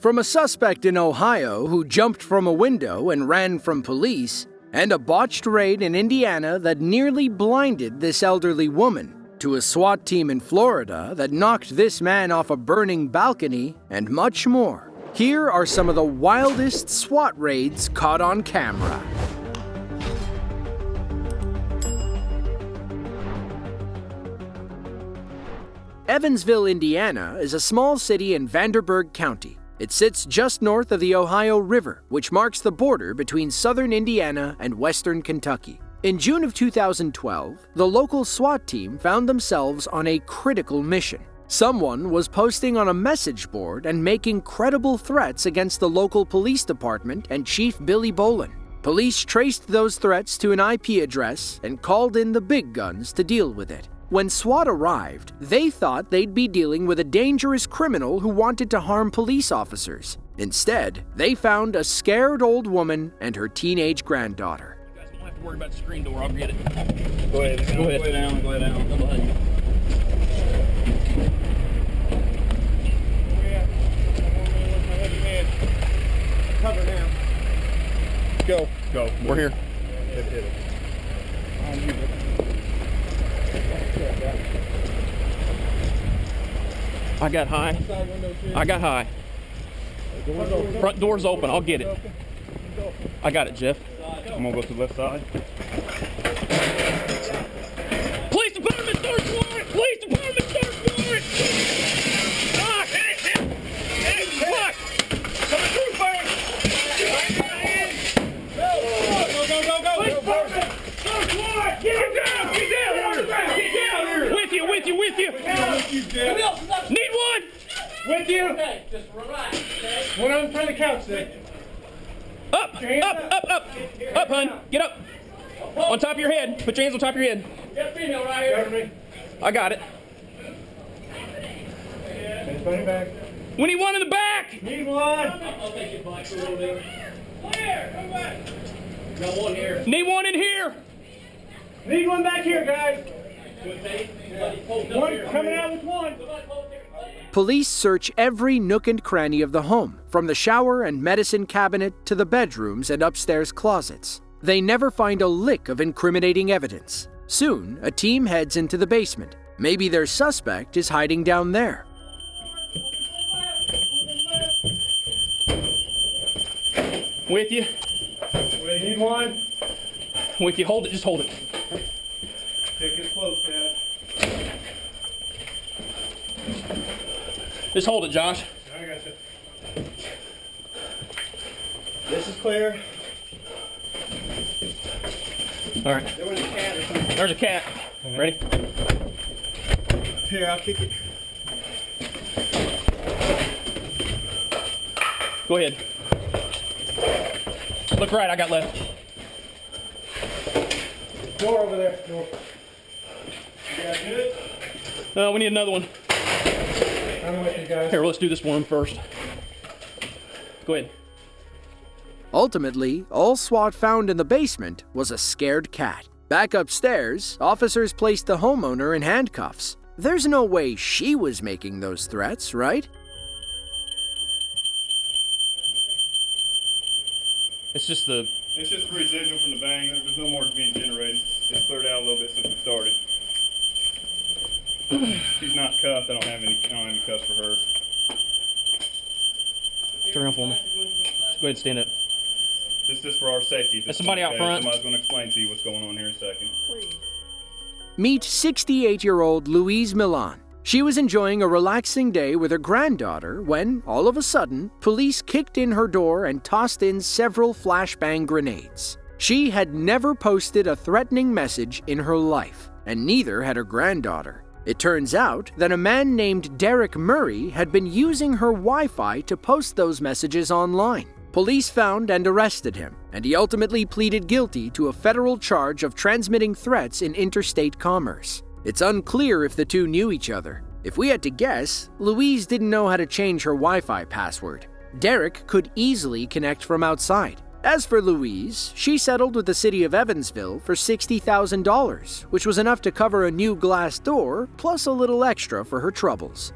From a suspect in Ohio who jumped from a window and ran from police, and a botched raid in Indiana that nearly blinded this elderly woman, to a SWAT team in Florida that knocked this man off a burning balcony, and much more. Here are some of the wildest SWAT raids caught on camera. Evansville, Indiana is a small city in Vanderburgh County. It sits just north of the Ohio River, which marks the border between southern Indiana and western Kentucky. In June of 2012, the local SWAT team found themselves on a critical mission. Someone was posting on a message board and making credible threats against the local police department and Chief Billy Bolin. Police traced those threats to an IP address and called in the big guns to deal with it. When SWAT arrived, they thought they'd be dealing with a dangerous criminal who wanted to harm police officers. Instead, they found a scared old woman and her teenage granddaughter. You guys don't have to worry about the screen door, I'll get it. Go ahead. Go lay down. I'm behind you. Cover now. Go. We're here. Hit it. I got high. Front door's open. I'll get it. I got it, Jeff. I'm gonna go to the left side. Police department, search warrant! Police department, search warrant! Ah, hey, fuck! Coming through, fire! Go! Police department, search warrant! Get down! With you! Need one! With you. Okay, just relax, okay? One on the couch there. Up, hun. Get up. On top of your head. Put your hands on top of your head. Get a female right here. Cover me. I got it. Anybody back? We need one in the back. Need one. I'll take your bike for a little bit. Clear, come back. Got one here. Need one in here. Need one back here, guys. Good tape. Somebody poked up One here. coming out with one. Somebody poked here. Police search every nook and cranny of the home, from the shower and medicine cabinet to the bedrooms and upstairs closets. They never find a lick of incriminating evidence. Soon, a team heads into the basement. Maybe their suspect is hiding down there. With you. We need one. With you. Hold it. Just hold it. Take it close, Dad. Just hold it, Josh. I got you. This is clear. All right. There was a cat or something. There's a cat. Ready? Here, I'll kick it. Go ahead. Look right. I got left. Door over there. Door. You guys good? We need another one. I'm with you guys. Here, let's do this one first. Go ahead. Ultimately, all SWAT found in the basement was a scared cat. Back upstairs, officers placed the homeowner in handcuffs. There's no way she was making those threats, right? It's just the... It's just the residual from the bang. There's no more being generated. It's cleared out a little bit since we started. She's not cuffed. I don't have any cuffs for her. Turn around for me. Just go ahead and stand up. This is just for our safety. There's somebody out front. Somebody's going to explain to you what's going on here in a second. Meet 68-year-old Louise Milan. She was enjoying a relaxing day with her granddaughter when, all of a sudden, police kicked in her door and tossed in several flashbang grenades. She had never posted a threatening message in her life, and neither had her granddaughter. It turns out that a man named Derek Murray had been using her Wi-Fi to post those messages online. Police found and arrested him, and he ultimately pleaded guilty to a federal charge of transmitting threats in interstate commerce. It's unclear if the two knew each other. If we had to guess, Louise didn't know how to change her Wi-Fi password. Derek could easily connect from outside. As for Louise, she settled with the city of Evansville for $60,000, which was enough to cover a new glass door, plus a little extra for her troubles.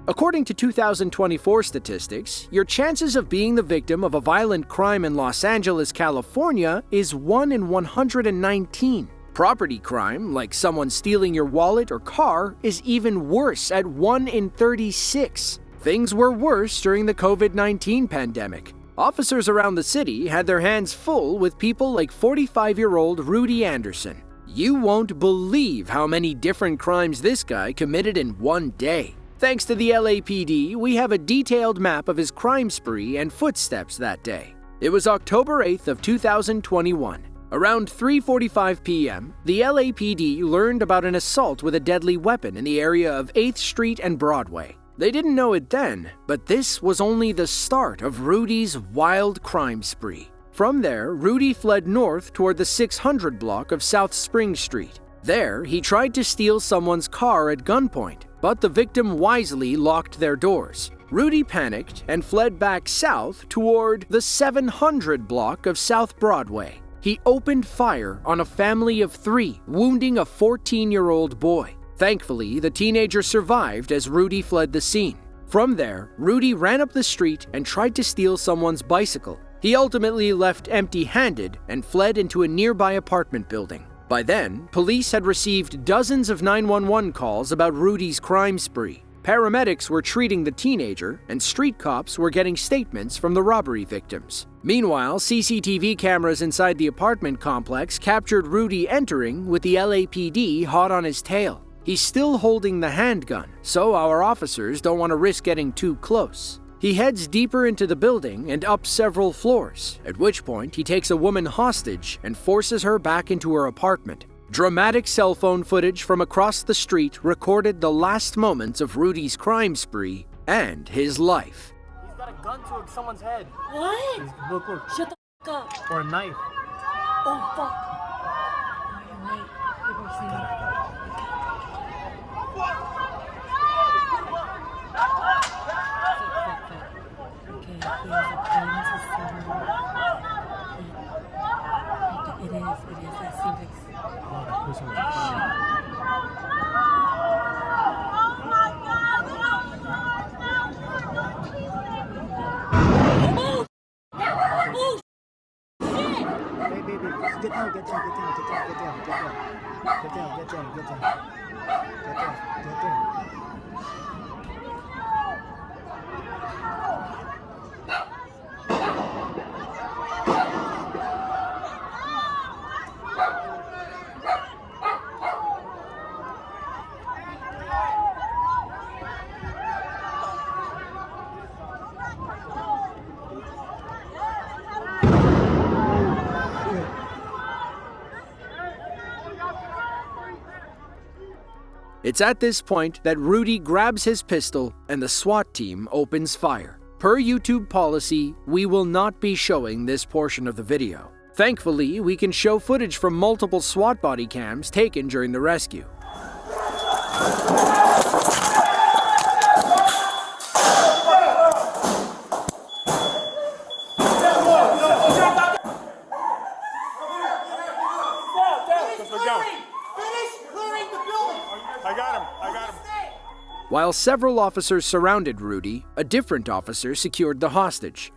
According to 2024 statistics, your chances of being the victim of a violent crime in Los Angeles, California is 1 in 119. Property crime, like someone stealing your wallet or car, is even worse at 1 in 36. Things were worse during the COVID-19 pandemic. Officers around the city had their hands full with people like 45-year-old Rudy Anderson. You won't believe how many different crimes this guy committed in one day. Thanks to the LAPD, we have a detailed map of his crime spree and footsteps that day. It was October 8th of 2021. Around 3:45 p.m., the LAPD learned about an assault with a deadly weapon in the area of 8th Street and Broadway. They didn't know it then, but this was only the start of Rudy's wild crime spree. From there, Rudy fled north toward the 600 block of South Spring Street. There, he tried to steal someone's car at gunpoint, but the victim wisely locked their doors. Rudy panicked and fled back south toward the 700 block of South Broadway. He opened fire on a family of 3, wounding a 14-year-old boy. Thankfully, the teenager survived as Rudy fled the scene. From there, Rudy ran up the street and tried to steal someone's bicycle. He ultimately left empty-handed and fled into a nearby apartment building. By then, police had received dozens of 911 calls about Rudy's crime spree. Paramedics were treating the teenager, and street cops were getting statements from the robbery victims. Meanwhile, CCTV cameras inside the apartment complex captured Rudy entering with the LAPD hot on his tail. He's still holding the handgun, so our officers don't want to risk getting too close. He heads deeper into the building and up several floors, at which point he takes a woman hostage and forces her back into her apartment. Dramatic cell phone footage from across the street recorded the last moments of Rudy's crime spree and his life. He's got a gun to someone's head. What? Look. Shut the f*** up. Or a knife. Oh, fuck. Oh, you're right. People are seeing it. Okay, he has a gun to someone. It is. That seems like... Get down. It's at this point that Rudy grabs his pistol and the SWAT team opens fire. Per YouTube policy, we will not be showing this portion of the video. Thankfully, we can show footage from multiple SWAT body cams taken during the rescue. While several officers surrounded Rudy, a different officer secured the hostage.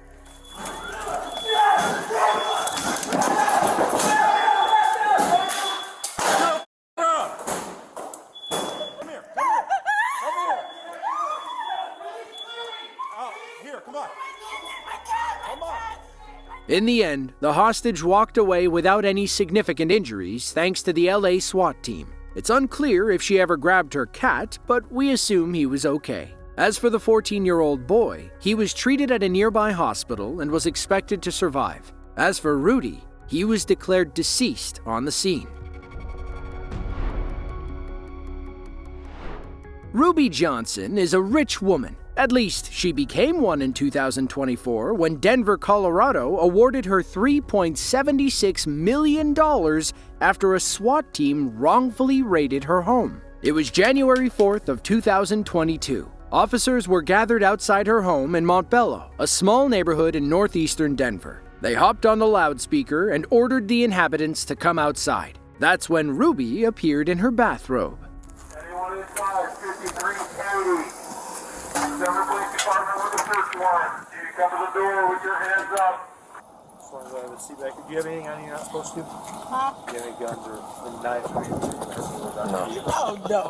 In the end, the hostage walked away without any significant injuries thanks to the LA SWAT team. It's unclear if she ever grabbed her cat, but we assume he was okay. As for the 14-year-old boy, he was treated at a nearby hospital and was expected to survive. As for Rudy, he was declared deceased on the scene. Ruby Johnson is a rich woman. At least, she became one in 2024 when Denver, Colorado awarded her $3.76 million after a SWAT team wrongfully raided her home. It was January 4th of 2022. Officers were gathered outside her home in Montbello, a small neighborhood in northeastern Denver. They hopped on the loudspeaker and ordered the inhabitants to come outside. That's when Ruby appeared in her bathrobe. Anyone inside, 53 Kennedy. one. You come to the door with your hands up. Just want to go to the seat back. Do you have anything on you you're not supposed to? Huh? Do you have any guns or knives or anything? Oh, no.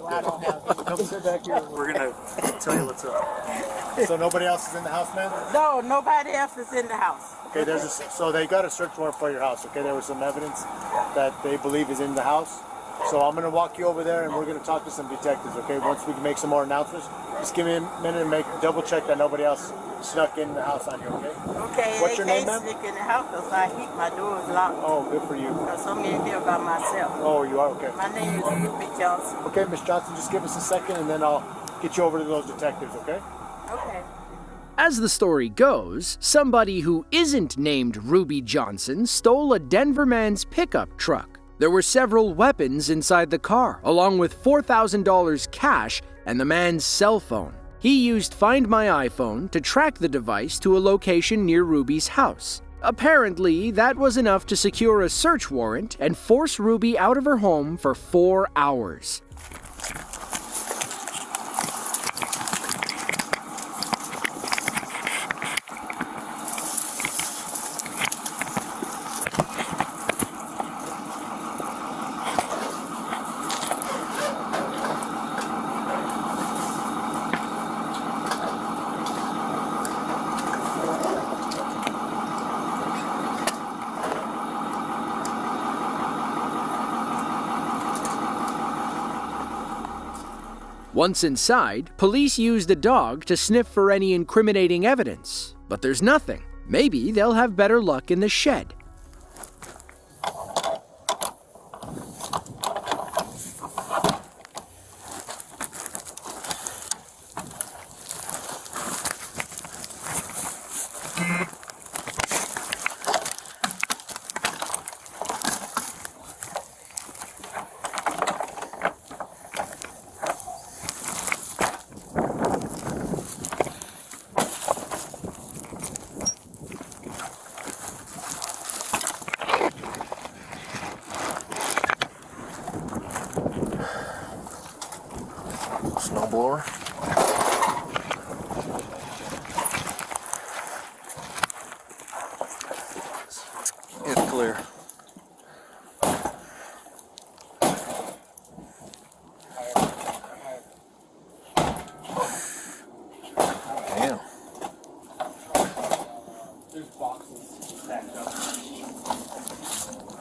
I don't have Come sit back here. We're going to tell you what's up. So nobody else is in the house, man? No, nobody else is in the house. Okay, so they got a search warrant for your house, okay? There was some evidence that they believe is in the house. So I'm going to walk you over there and we're going to talk to some detectives, okay? Once we can make some more announcements, just give me a minute and double check that nobody else snuck in the house on you, okay? Okay, What's your name, ma'am? They can't sneak in the house because I keep my doors locked. Oh, good for you. Because I'm in here by myself. Oh, you are? Okay. My name is Ruby Johnson. Okay, Miss Johnson, just give us a second and then I'll get you over to those detectives, okay? Okay. As the story goes, somebody who isn't named Ruby Johnson stole a Denver man's pickup truck. There were several weapons inside the car, along with $4,000 cash and the man's cell phone. He used Find My iPhone to track the device to a location near Ruby's house. Apparently, that was enough to secure a search warrant and force Ruby out of her home for 4 hours. Once inside, police used a dog to sniff for any incriminating evidence. But there's nothing. Maybe they'll have better luck in the shed. Snowblower. It's clear. Damn. There's boxes stacked up.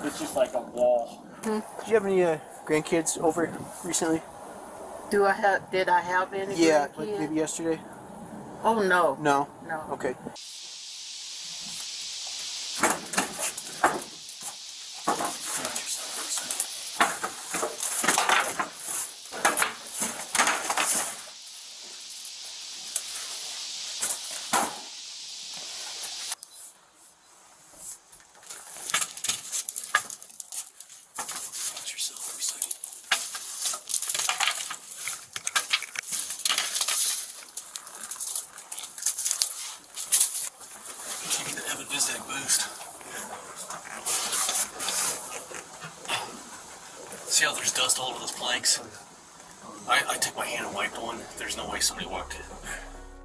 It's just like a wall. Did you have any grandkids over recently? Did I have any? Yeah, like grandkids? maybe yesterday? Oh, no. No? No. Okay. See how there's dust all over those planks? I took my hand and wiped one. There's no way somebody walked in.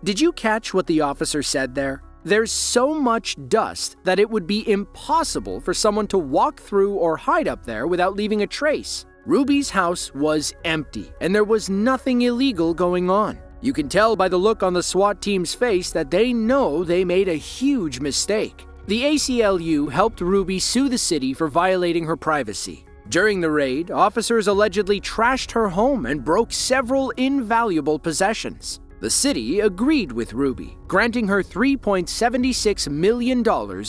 Did you catch what the officer said there? There's so much dust that it would be impossible for someone to walk through or hide up there without leaving a trace. Ruby's house was empty, and there was nothing illegal going on. You can tell by the look on the SWAT team's face that they know they made a huge mistake. The ACLU helped Ruby sue the city for violating her privacy. During the raid, officers allegedly trashed her home and broke several invaluable possessions. The city agreed with Ruby, granting her $3.76 million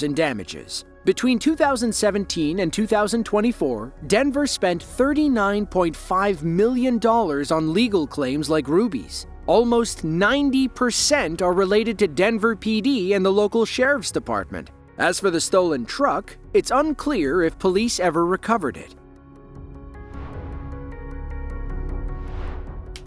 in damages. Between 2017 and 2024, Denver spent $39.5 million on legal claims like Ruby's. Almost 90% are related to Denver PD and the local sheriff's department. As for the stolen truck, it's unclear if police ever recovered it.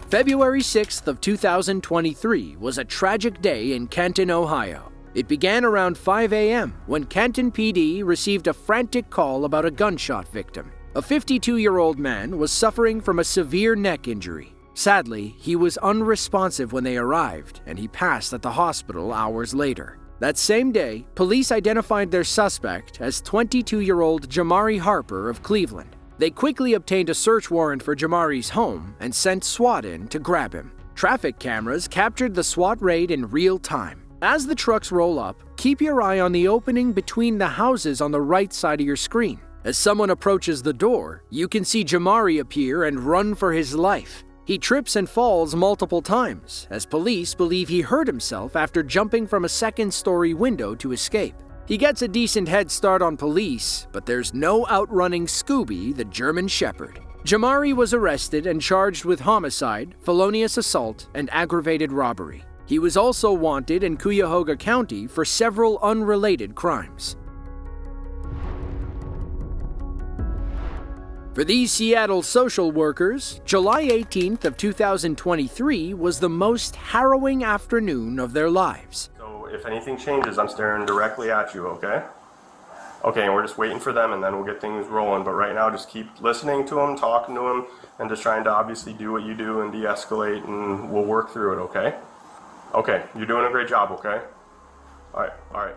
February 6th of 2023 was a tragic day in Canton, Ohio. It began around 5 a.m. when Canton PD received a frantic call about a gunshot victim. A 52-year-old man was suffering from a severe neck injury. Sadly, he was unresponsive when they arrived, and he passed at the hospital hours later. That same day, police identified their suspect as 22-year-old Jamari Harper of Cleveland. They quickly obtained a search warrant for Jamari's home and sent SWAT in to grab him. Traffic cameras captured the SWAT raid in real time. As the trucks roll up, keep your eye on the opening between the houses on the right side of your screen. As someone approaches the door, you can see Jamari appear and run for his life. He trips and falls multiple times, as police believe he hurt himself after jumping from a second-story window to escape. He gets a decent head start on police, but there's no outrunning Scooby, the German Shepherd. Jamari was arrested and charged with homicide, felonious assault, and aggravated robbery. He was also wanted in Cuyahoga County for several unrelated crimes. For these Seattle social workers, July 18th of 2023 was the most harrowing afternoon of their lives. So if anything changes, I'm staring directly at you, okay? Okay, and we're just waiting for them and then we'll get things rolling. But right now, just keep listening to them, talking to them, and just trying to obviously do what you do and de-escalate, and we'll work through it, okay? Okay, you're doing a great job, okay? All right.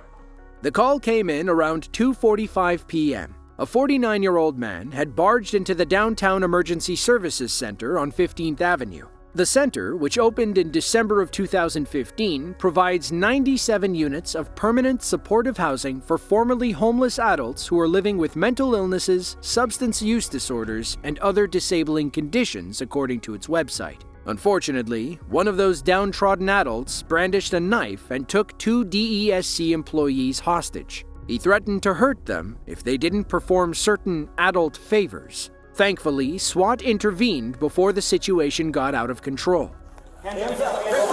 The call came in around 2:45 p.m. A 49-year-old man had barged into the Downtown Emergency Services Center on 15th Avenue. The center, which opened in December of 2015, provides 97 units of permanent supportive housing for formerly homeless adults who are living with mental illnesses, substance use disorders, and other disabling conditions, according to its website. Unfortunately, one of those downtrodden adults brandished a knife and took 2 DESC employees hostage. He threatened to hurt them if they didn't perform certain adult favors. Thankfully, SWAT intervened before the situation got out of control. Hands up. Give me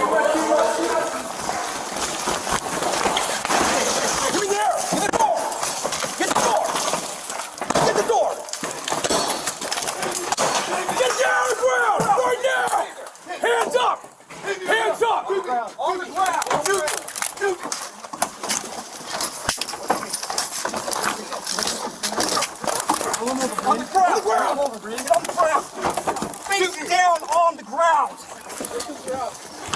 the air! Get the door! Get the door! Get the door! Get down on the ground! Right now! Hands up! Hands up! On the ground! Shoot! On the ground! On the ground! Face down on the ground!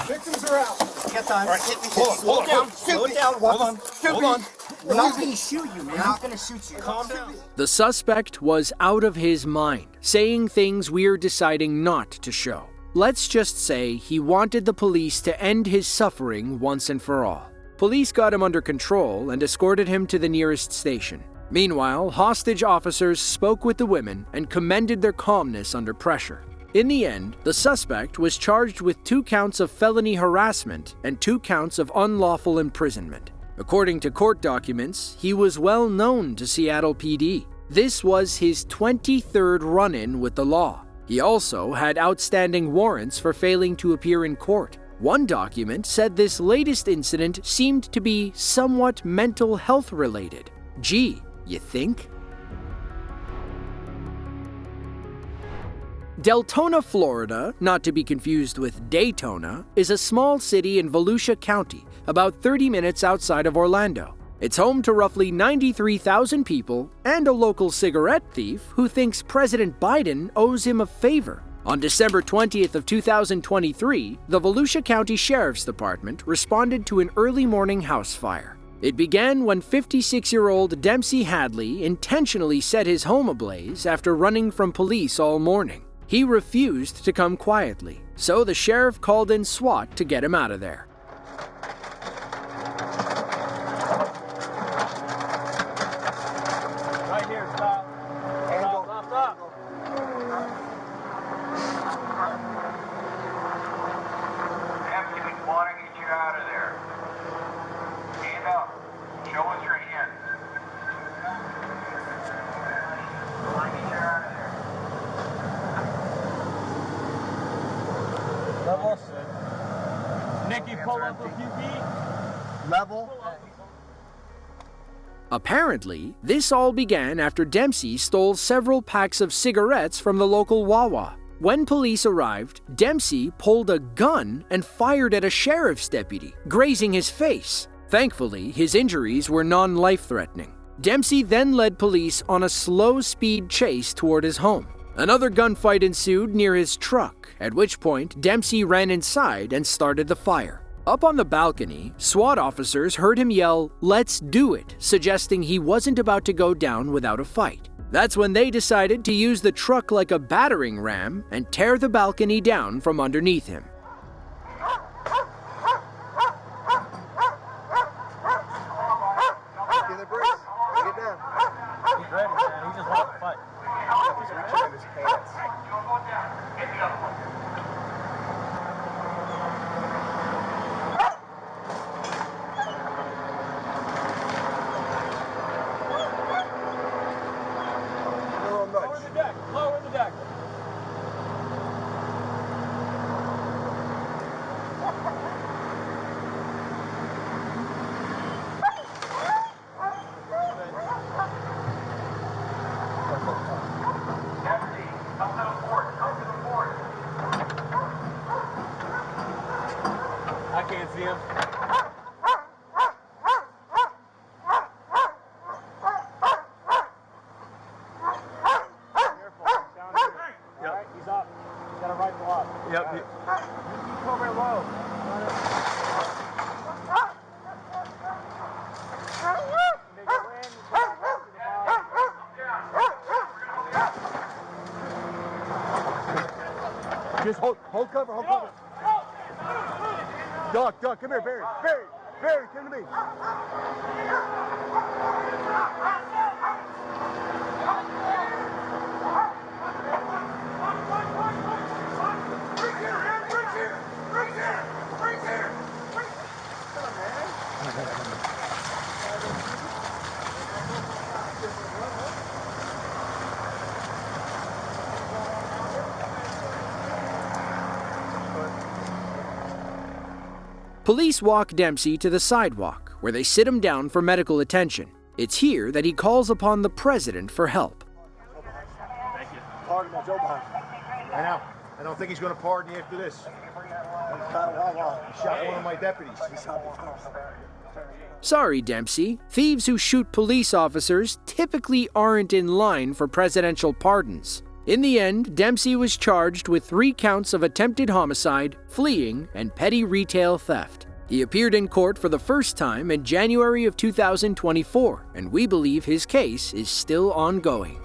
Victims are out. Get time. All right, hold on. Slow down. Hold on. We're not going to shoot you, man. We're not going to shoot you. Calm down. The suspect was out of his mind, saying things we're deciding not to show. Let's just say he wanted the police to end his suffering once and for all. Police got him under control and escorted him to the nearest station. Meanwhile, hostage officers spoke with the women and commended their calmness under pressure. In the end, the suspect was charged with 2 counts of felony harassment and 2 counts of unlawful imprisonment. According to court documents, he was well known to Seattle PD. This was his 23rd run-in with the law. He also had outstanding warrants for failing to appear in court. One document said this latest incident seemed to be somewhat mental health related. Gee, you think? Deltona, Florida, not to be confused with Daytona, is a small city in Volusia County, about 30 minutes outside of Orlando. It's home to roughly 93,000 people and a local cigarette thief who thinks President Biden owes him a favor. On December 20th of 2023, the Volusia County Sheriff's Department responded to an early morning house fire. It began when 56-year-old Dempsey Hadley intentionally set his home ablaze after running from police all morning. He refused to come quietly, so the sheriff called in SWAT to get him out of there. Right here, stop. Stop. Dempsey, we want to get you out of there. Stand up. Show us your hands. We want to get you out of there. Level. Nikki, pull up a few feet. Level. Apparently, this all began after Dempsey stole several packs of cigarettes from the local Wawa. When police arrived, Dempsey pulled a gun and fired at a sheriff's deputy, grazing his face. Thankfully, his injuries were non-life-threatening. Dempsey then led police on a slow-speed chase toward his home. Another gunfight ensued near his truck, at which point Dempsey ran inside and started the fire. Up on the balcony, SWAT officers heard him yell, "Let's do it," suggesting he wasn't about to go down without a fight. That's when they decided to use the truck like a battering ram and tear the balcony down from underneath him. Get the brakes. Get down. He's ready, man. He just wants to fight. He's reaching in his pants. Lower the deck. I can't see him. He's up. He's got a rifle up. Yep. You keep over low. Just hold cover, hold cover. Doc, come here, Barry, come to me. Police walk Dempsey to the sidewalk, where they sit him down for medical attention. It's here that he calls upon the president for help. Thank you. Pardon my Joe behind. I know. I don't think he's going to pardon you after this. He shot one of my deputies. Sorry, Dempsey. Thieves who shoot police officers typically aren't in line for presidential pardons. In the end, Dempsey was charged with 3 counts of attempted homicide, fleeing, and petty retail theft. He appeared in court for the first time in January of 2024, and we believe his case is still ongoing.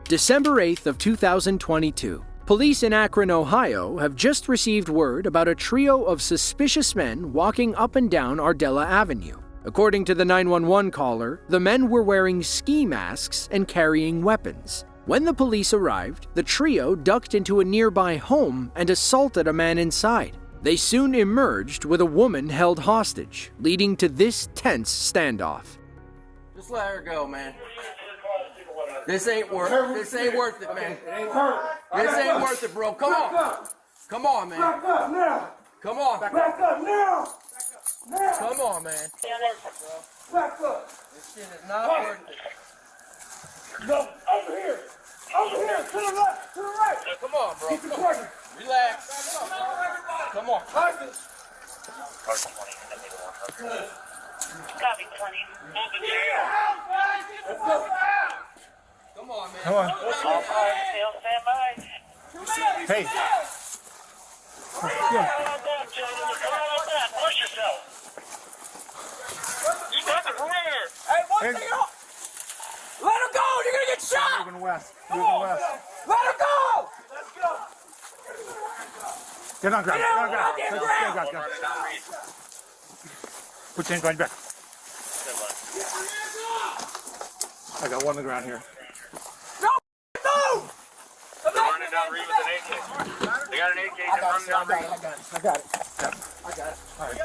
December 8th of 2022. Police in Akron, Ohio have just received word about a trio of suspicious men walking up and down Ardella Avenue. According to the 911 caller, the men were wearing ski masks and carrying weapons. When the police arrived, the trio ducked into a nearby home and assaulted a man inside. They soon emerged with a woman held hostage, leading to this tense standoff. Just let her go, man. This ain't worth it, man. This ain't worth it, bro. Come on. Come on, man. Back up now. Come on. Back up now. Come on, man. Back up. This shit is not worth it. No, over here, to the left, to the right. Come on, bro. Keep it working. Relax. Come on. Copy 20. Let's go. Come on, man. Come on. Hey. Push yourself. You got the rear. Hey, one thing up. Let him go. You're going to get shot. Moving west. Let him go. Let's go. Get on ground. Get on ground. Put your hands behind your back. I got one on the ground here. No, move. They're running down Reed with an AK. They got an AK. They're running down Reed. I got it. All right.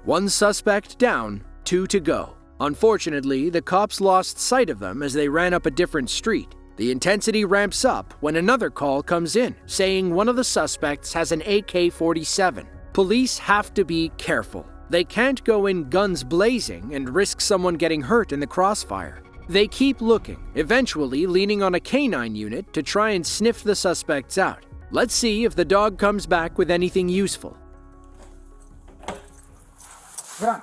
One suspect down, 2 to go. Unfortunately, the cops lost sight of them as they ran up a different street. The intensity ramps up when another call comes in, saying one of the suspects has an AK-47. Police have to be careful. They can't go in guns blazing and risk someone getting hurt in the crossfire. They keep looking, eventually leaning on a canine unit to try and sniff the suspects out. Let's see if the dog comes back with anything useful. Get on.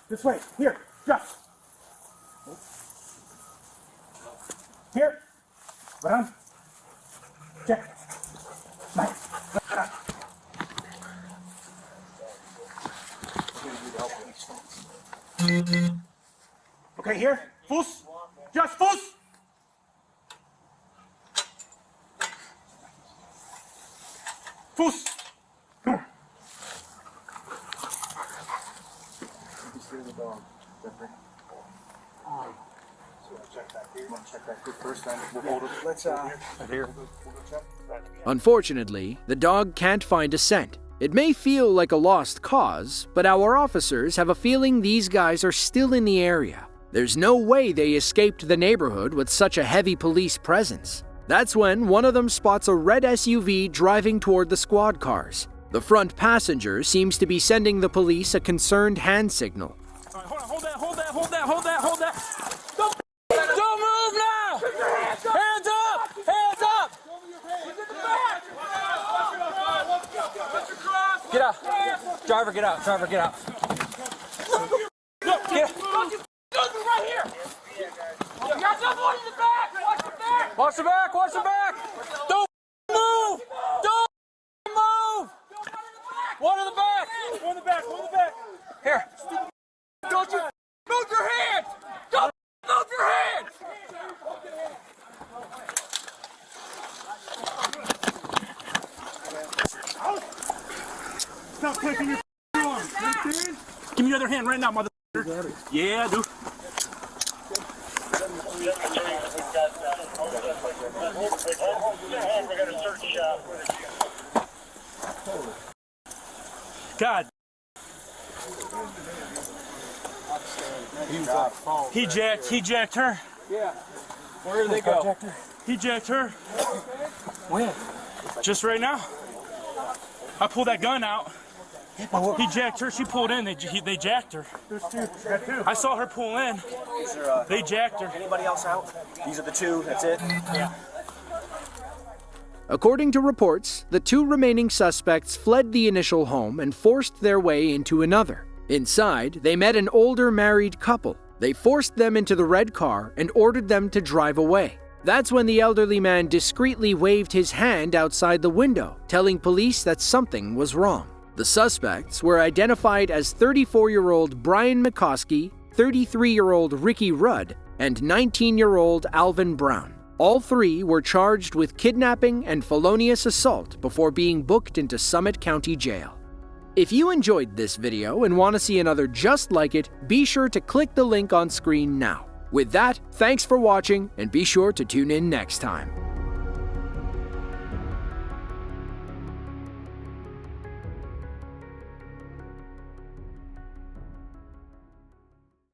This way. Here. Just. Here. Round. Check. Nice. Okay, here. Fuß. Just Fuß. Fuß. Unfortunately, the dog can't find a scent. It may feel like a lost cause, but our officers have a feeling these guys are still in the area. There's no way they escaped the neighborhood with such a heavy police presence. That's when one of them spots a red SUV driving toward the squad cars. The front passenger seems to be sending the police a concerned hand signal. All right, hold that. Don't move now! Hands up! Hands up! Get out. Driver, get out. Get out. Right here! You got someone in the back! Watch the back! Watch the back! Don't move! Don't move! One in the back! One in the back! Here. Don't you move your hands! Don't move your hands! Stop clicking your arms. Give me your other hand right now, mother. Yeah, dude. God. He jacked her. Yeah. Where did they go? He jacked her. When? Just right now. I pulled that gun out. He jacked her. She pulled in. They jacked her. There's two. I saw her pull in. They jacked her. Anybody else out? These are the two. That's it? Yeah. According to reports, the two remaining suspects fled the initial home and forced their way into another. Inside, they met an older married couple. They forced them into the red car and ordered them to drive away. That's when the elderly man discreetly waved his hand outside the window, telling police that something was wrong. The suspects were identified as 34-year-old Brian McCoskey, 33-year-old Ricky Rudd, and 19-year-old Alvin Brown. All three were charged with kidnapping and felonious assault before being booked into Summit County Jail. If you enjoyed this video and want to see another just like it, be sure to click the link on screen now. With that, thanks for watching and be sure to tune in next time.